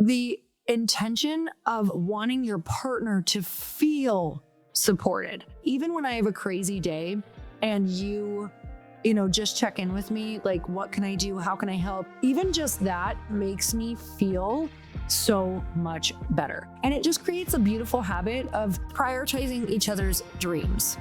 the intention of wanting your partner to feel supported. Even when I have a crazy day and you just check in with me, like, what can I do? How can I help? Even just that makes me feel so much better. And it just creates a beautiful habit of prioritizing each other's dreams.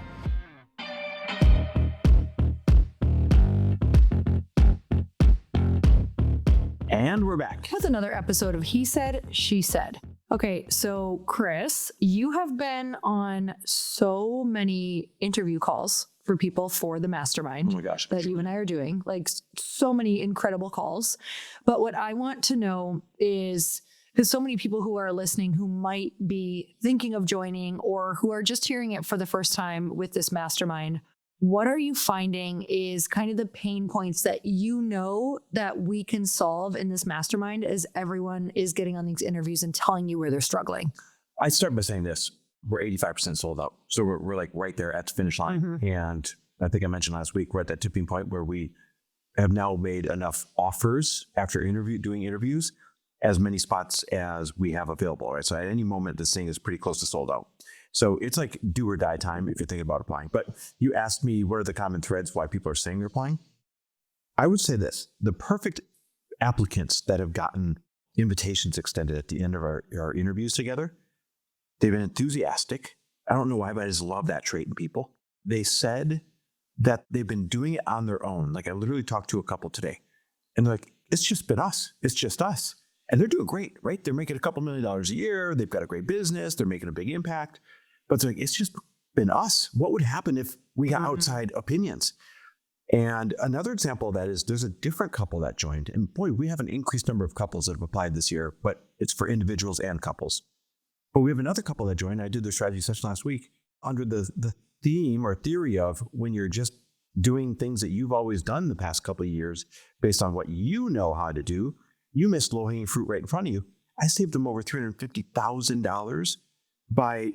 And we're back with another episode of He Said, She Said. Okay, so Chris, you have been on so many interview calls for people for the mastermind. Oh my gosh. That you and I are doing, like so many incredible calls. But what I want to know is, because so many people who are listening who might be thinking of joining or who are just hearing it for the first time with this mastermind, what are you finding is kind of the pain points that that we can solve in this mastermind as everyone is getting on these interviews and telling you where they're struggling? I start by saying this. We're 85% sold out. So we're like right there at the finish line. Mm-hmm. And I think I mentioned last week, we're at that tipping point where we have now made enough offers after doing interviews, as many spots as we have available, right? So at any moment, this thing is pretty close to sold out. So it's like do or die time if you're thinking about applying. But you asked me, what are the common threads why people are saying they're applying? I would say this: the perfect applicants that have gotten invitations extended at the end of our interviews together, they've been enthusiastic. I don't know why, but I just love that trait in people. They said that they've been doing it on their own. Like I literally talked to a couple today and they're like, it's just been us. It's just us. And they're doing great, right? They're making a couple $1 million a year. They've got a great business. They're making a big impact. But it's like, it's just been us. What would happen if we got outside opinions? And another example of that is there's a different couple that joined. And boy, we have an increased number of couples that have applied this year, but it's for individuals and couples. But we have another couple that joined. I did their strategy session last week under the theme or theory of when you're just doing things that you've always done the past couple of years based on what you know how to do, you missed low-hanging fruit right in front of you. I saved them over $350,000 by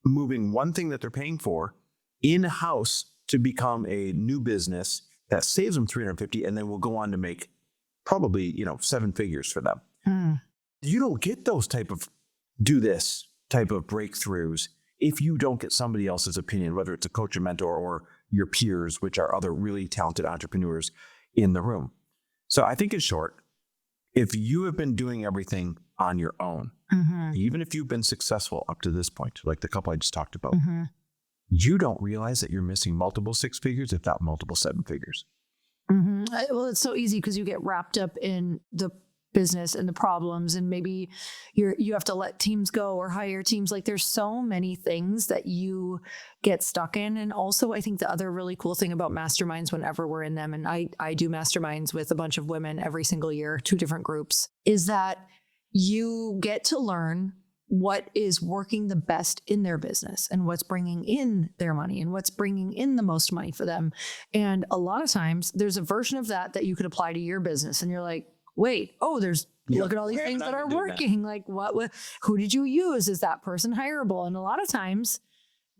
moving one thing that they're paying for in-house to become a new business that saves them $350,000 and then will go on to make probably, 7 figures for them. You don't get those type of breakthroughs if you don't get somebody else's opinion, whether it's a coach or mentor or your peers, which are other really talented entrepreneurs in the room. So I think in short, if you have been doing everything on your own, even if you've been successful up to this point, like the couple I just talked about, you don't realize that you're missing multiple 6 figures, if not multiple 7 figures. Well, it's so easy because you get wrapped up in the business and the problems, and maybe you have to let teams go or hire teams. Like there's so many things that you get stuck in. And also I think the other really cool thing about masterminds, whenever we're in them, and I do masterminds with a bunch of women every single year, 2 different groups, is that you get to learn what is working the best in their business and what's bringing in their money and what's bringing in the most money for them. And a lot of times there's a version of that you could apply to your business. And you're like, wait, look at all these things that are working. Like who did you use? Is that person hireable? And a lot of times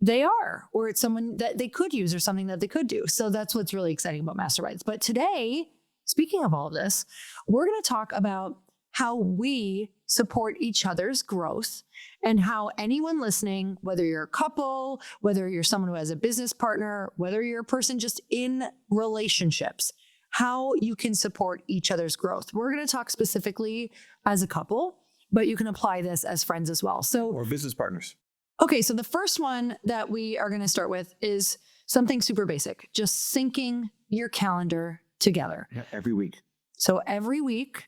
they are, or it's someone that they could use or something that they could do. So that's what's really exciting about masterminds. But today, speaking of all of this, we're going to talk about how we support each other's growth and how anyone listening, whether you're a couple, whether you're someone who has a business partner, whether you're a person just in relationships, how you can support each other's growth. We're going to talk specifically as a couple, but you can apply this as friends as well. Or business partners. Okay, so the first one that we are going to start with is something super basic, just syncing your calendar together. Yeah, every week. So every week,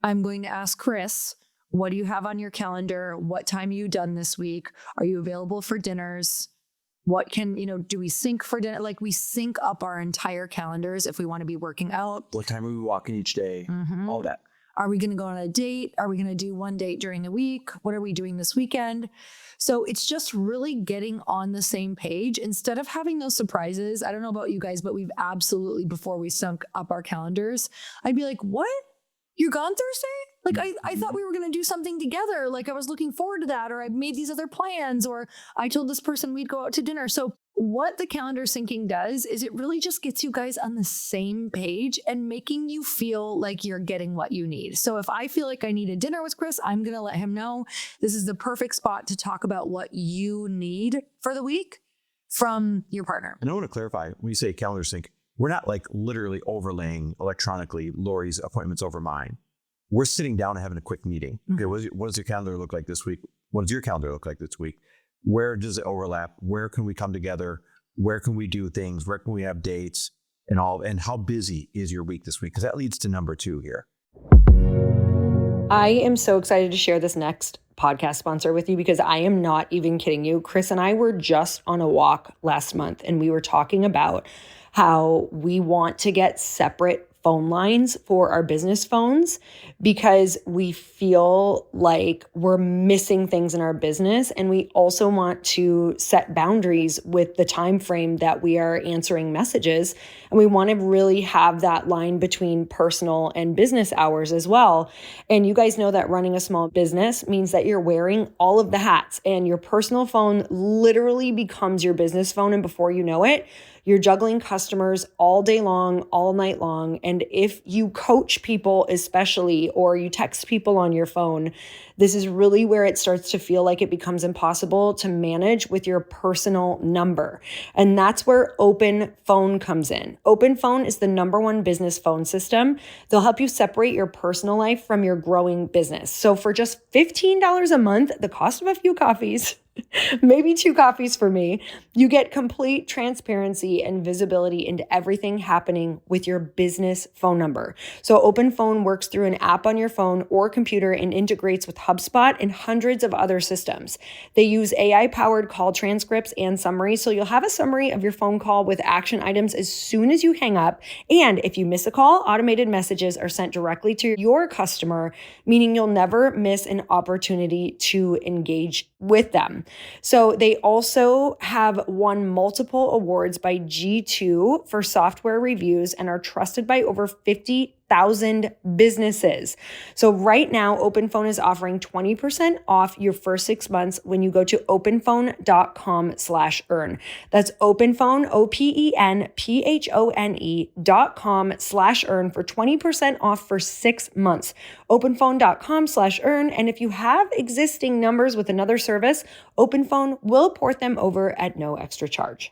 I'm going to ask Chris, what do you have on your calendar? What time are you done this week? Are you available for dinners? What do we sync for dinner? Like we sync up our entire calendars if we want to be working out. What time are we walking each day? All that. Are we going to go on a date? Are we going to do one date during the week? What are we doing this weekend? So it's just really getting on the same page instead of having those surprises. I don't know about you guys, but we've absolutely, before we sunk up our calendars, I'd be like, what? You're gone Thursday? Like I thought we were going to do something together. Like I was looking forward to that, or I made these other plans, or I told this person we'd go out to dinner. So what the calendar syncing does is it really just gets you guys on the same page and making you feel like you're getting what you need. So if I feel like I need a dinner with Chris, I'm going to let him know this is the perfect spot to talk about what you need for the week from your partner. And I want to clarify, when you say calendar sync, we're not like literally overlaying electronically Lori's appointments over mine. We're sitting down and having a quick meeting. Okay, what does your calendar look like this week? What does your calendar look like this week? Where does it overlap? Where can we come together? Where can we do things? Where can we have dates and all? And how busy is your week this week? Because that leads to number 2 here. I am so excited to share this next podcast sponsor with you because I am not even kidding you. Chris and I were just on a walk last month and we were talking about how we want to get separate phone lines for our business phones because we feel like we're missing things in our business, and we also want to set boundaries with the time frame that we are answering messages, and we want to really have that line between personal and business hours as well. And you guys know that running a small business means that you're wearing all of the hats, and your personal phone literally becomes your business phone, and before you know it, you're juggling customers all day long, all night long. And if you coach people especially, or you text people on your phone, this is really where it starts to feel like it becomes impossible to manage with your personal number. And that's where Open Phone comes in. Open Phone is the #1 business phone system. They'll help you separate your personal life from your growing business. So for just $15 a month, the cost of a few coffees, maybe 2 coffees for me, you get complete transparency and visibility into everything happening with your business phone number. So Open Phone works through an app on your phone or computer and integrates with HubSpot and hundreds of other systems. They use AI-powered call transcripts and summaries, so you'll have a summary of your phone call with action items as soon as you hang up. And if you miss a call, automated messages are sent directly to your customer, meaning you'll never miss an opportunity to engage with them. So they also have won multiple awards by G2 for software reviews and are trusted by over 50,000 businesses. So right now, OpenPhone is offering 20% off your first 6 months when you go to openphone.com/earn. That's OpenPhone, OPENPHONE.com/earn for 20% off for 6 months. Openphone.com/earn. And if you have existing numbers with another service, OpenPhone will port them over at no extra charge.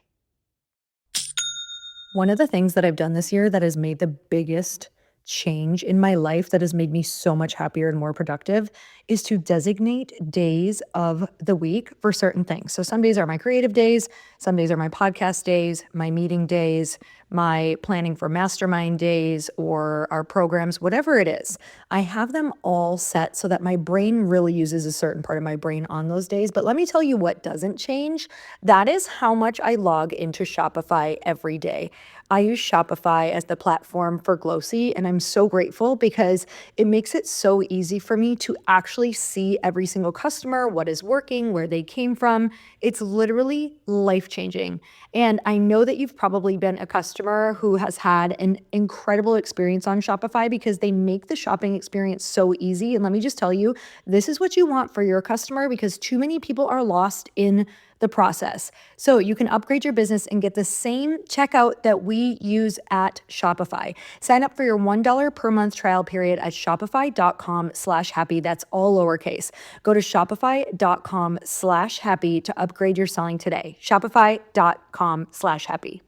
One of the things that I've done this year that has made the biggest change in my life, that has made me so much happier and more productive, is to designate days of the week for certain things. So some days are my creative days, some days are my podcast days, my meeting days, my planning for mastermind days, or our programs, whatever it is. I have them all set so that my brain really uses a certain part of my brain on those days. But let me tell you what doesn't change. That is how much I log into Shopify every day. I use Shopify as the platform for Glossy, and I'm so grateful because it makes it so easy for me to actually see every single customer, what is working, where they came from. It's literally life-changing. And I know that you've probably been a customer who has had an incredible experience on Shopify because they make the shopping experience so easy. And let me just tell you, this is what you want for your customer because too many people are lost in the process. So you can upgrade your business and get the same checkout that we use at Shopify. Sign up for your $1 per month trial period at shopify.com/happy. That's all lowercase. Go to shopify.com/happy to upgrade your selling today. Shopify.com/happy.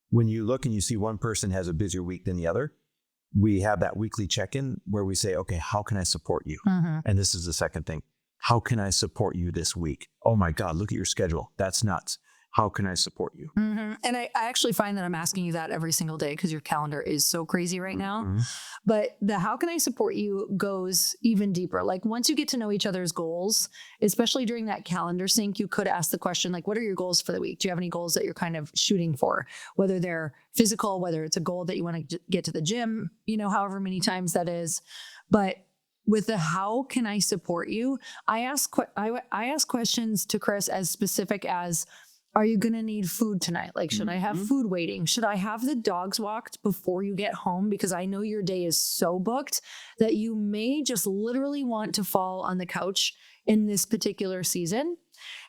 When you look and you see one person has a busier week than the other, we have that weekly check-in where we say, okay, how can I support you? And this is the second thing. How can I support you this week? Oh my God, look at your schedule. That's nuts. How can I support you? And I actually find that I'm asking you that every single day because your calendar is so crazy right now. But the how can I support you goes even deeper. Like once you get to know each other's goals, especially during that calendar sync, you could ask the question, like, what are your goals for the week? Do you have any goals that you're kind of shooting for? Whether they're physical, whether it's a goal that you want to get to the gym, however many times that is. But with the how can I support you, I ask questions to Chris as specific as, are you going to need food tonight? Like, should I have food waiting? Should I have the dogs walked before you get home? Because I know your day is so booked that you may just literally want to fall on the couch in this particular season.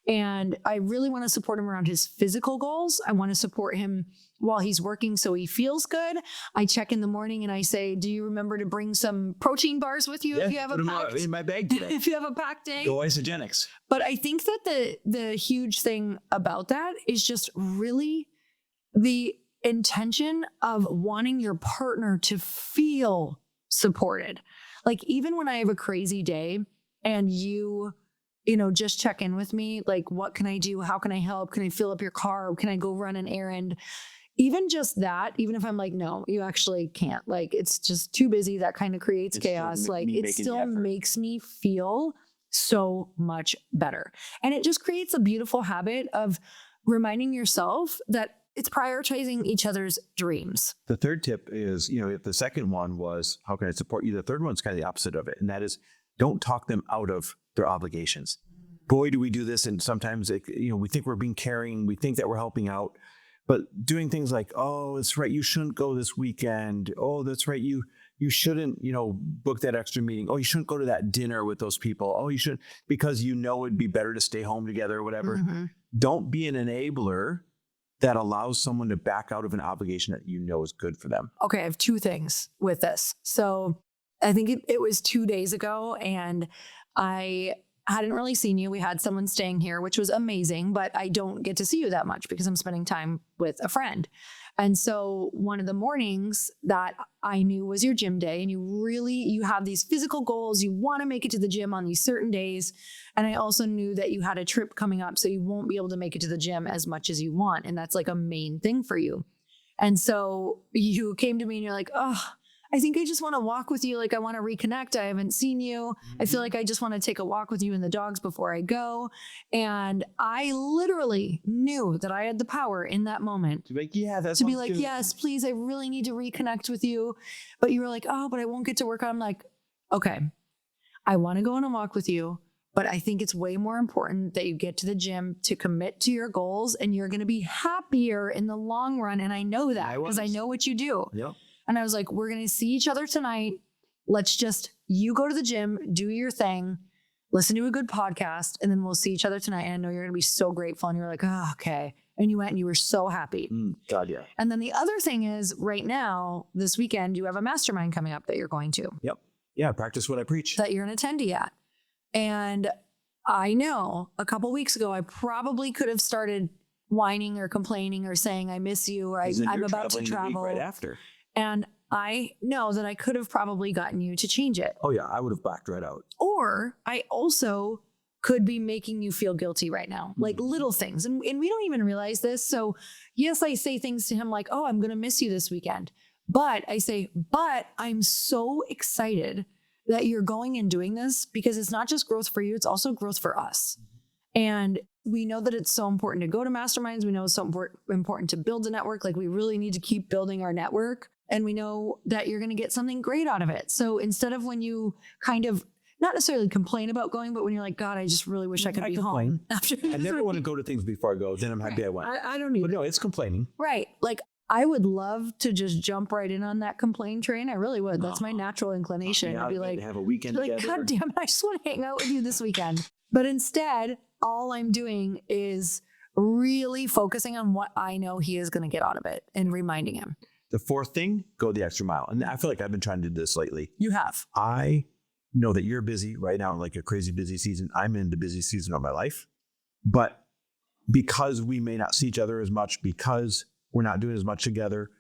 And I really want to support him around his physical goals. I want to support him while he's working so he feels good. I check in the morning and I say, do you remember to bring some protein bars with you if you have a packed, in my bag today. if you have a packed day? Go isogenics. But I think that the huge thing about that is just really the intention of wanting your partner to feel supported. Like even when I have a crazy day and you just check in with me, like, what can I do? How can I help? Can I fill up your car? Can I go run an errand? Even just that, even if I'm like, no, you actually can't, like, it's just too busy. That kind of creates chaos. Like it still makes me feel so much better. And it just creates a beautiful habit of reminding yourself that it's prioritizing each other's dreams. The third tip is, if the second one was, how can I support you? The third one's kind of the opposite of it. And that is, don't talk them out of their obligations. Boy, do we do this. And sometimes, we think we're being caring. We think that we're helping out. But doing things like, oh, that's right, you shouldn't go this weekend. Oh, that's right, you shouldn't, book that extra meeting. Oh, you shouldn't go to that dinner with those people. Oh, you should, because it'd be better to stay home together or whatever. Mm-hmm. Don't be an enabler that allows someone to back out of an obligation that is good for them. Okay, I have two things with this. So I think it was 2 days ago and I hadn't really seen you. We had someone staying here, which was amazing, but I don't get to see you that much because I'm spending time with a friend. And so one of the mornings that I knew was your gym day, and you have these physical goals. You want to make it to the gym on these certain days. And I also knew that you had a trip coming up, so you won't be able to make it to the gym as much as you want. And that's like a main thing for you. And so you came to me and you're like, oh, I think I just want to walk with you. Like, I want to reconnect. I haven't seen you. I feel like I just want to take a walk with you and the dogs before I go. And I literally knew that I had the power in that moment to be like, yes, please. I really need to reconnect with you. But you were like, oh, but I won't get to work. I'm like, okay, I want to go on a walk with you, but I think it's way more important that you get to the gym to commit to your goals, and you're going to be happier in the long run. And I know that because I know what you do. Yep. And I was like, we're going to see each other tonight. You go to the gym, do your thing, listen to a good podcast, and then we'll see each other tonight. And I know you're going to be so grateful. And you're like, oh, okay. And you went and you were so happy. God, yeah. And then the other thing is, right now, this weekend, you have a mastermind coming up that you're going to. Yep. Yeah, practice what I preach. That you're an attendee at. And I know a couple weeks ago, I probably could have started whining or complaining or saying, I miss you, or I'm about to travel. Right after. And I know that I could have probably gotten you to change it. Oh, yeah. I would have backed right out. Or I also could be making you feel guilty right now, like little things. And we don't even realize this. So yes, I say things to him like, oh, I'm going to miss you this weekend. But I say, but I'm so excited that you're going and doing this, because it's not just growth for you, it's also growth for us. And we know that it's so important to go to masterminds. We know it's so important to build a network. Like, we really need to keep building our network. And we know that you're going to get something great out of it. So instead of when you kind of not necessarily complain about going, but when you're like, God, I just really wish I could be home. After I never want to go to things before I go. Then I'm happy I went. I don't need. But no, it's complaining. Right. Like, I would love to just jump right in on that complain train. I really would. That's my natural inclination. Yeah, I'd be like, have a weekend like, together. God damn it, I just want to hang out with you this weekend. But instead, all I'm doing is really focusing on what I know he is going to get out of it and reminding him. The fourth thing, go the extra mile. And I feel like I've been trying to do this lately. You have. I know that you're busy right now, like a crazy busy season. I'm in the busy season of my life. But because we may not see each other as much, because we're not doing as much together,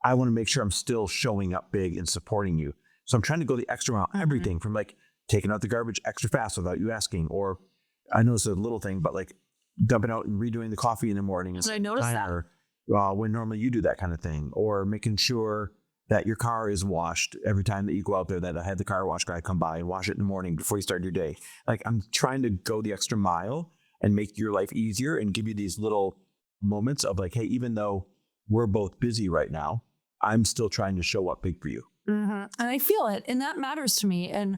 I want to make sure I'm still showing up big and supporting you. So I'm trying to go the extra mile, everything from like taking out the garbage extra fast without you asking, or I know it's a little thing, but like dumping out and redoing the coffee in the morning. I noticed that. When normally you do that kind of thing, or making sure that your car is washed every time that you go out there, that I had the car wash guy come by and wash it in the morning before you start your day. Like, I'm trying to go the extra mile and make your life easier and give you these little moments of like, hey, even though we're both busy right now, I'm still trying to show up big for you. Mm-hmm. And I feel it. And that matters to me. And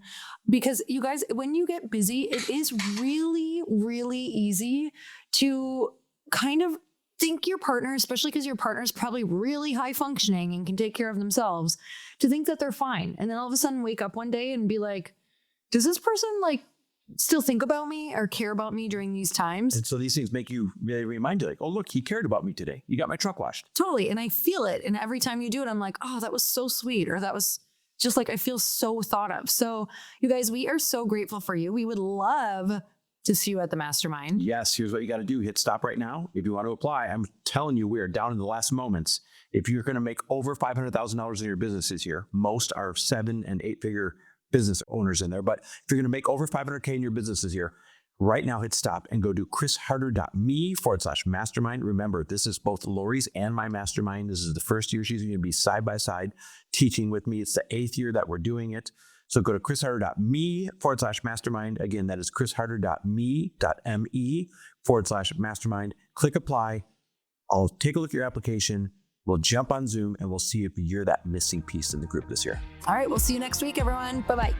because you guys, when you get busy, it is really, really easy to kind of think your partner, especially because your partner is probably really high functioning and can take care of themselves, to think that they're fine. And then all of a sudden wake up one day and be like, does this person like still think about me or care about me during these times. And so these things make you really remind you like, oh, look, he cared about me today. You got my truck washed. Totally. And I feel it. And every time you do it, I'm like, oh, that was so sweet. Or that was just like, I feel so thought of. So you guys, we are so grateful for you. We would love to see you at the mastermind. Yes, here's what you got to do. Hit stop right now. If you want to apply, I'm telling you, we are down in the last moments. If you're going to make over $500,000 in your business this year, most are 7 and 8 figure business owners in there. But if you're going to make over 500K in your business this year, right now hit stop and go to chrisharder.me/mastermind. Remember, this is both Lori's and my mastermind. This is the first year she's going to be side by side teaching with me. It's the 8th year that we're doing it. So go to chrisharder.me/mastermind. Again, that is chrisharder.me.me/mastermind. Click apply. I'll take a look at your application. We'll jump on Zoom and we'll see if you're that missing piece in the group this year. All right. We'll see you next week, everyone. Bye-bye.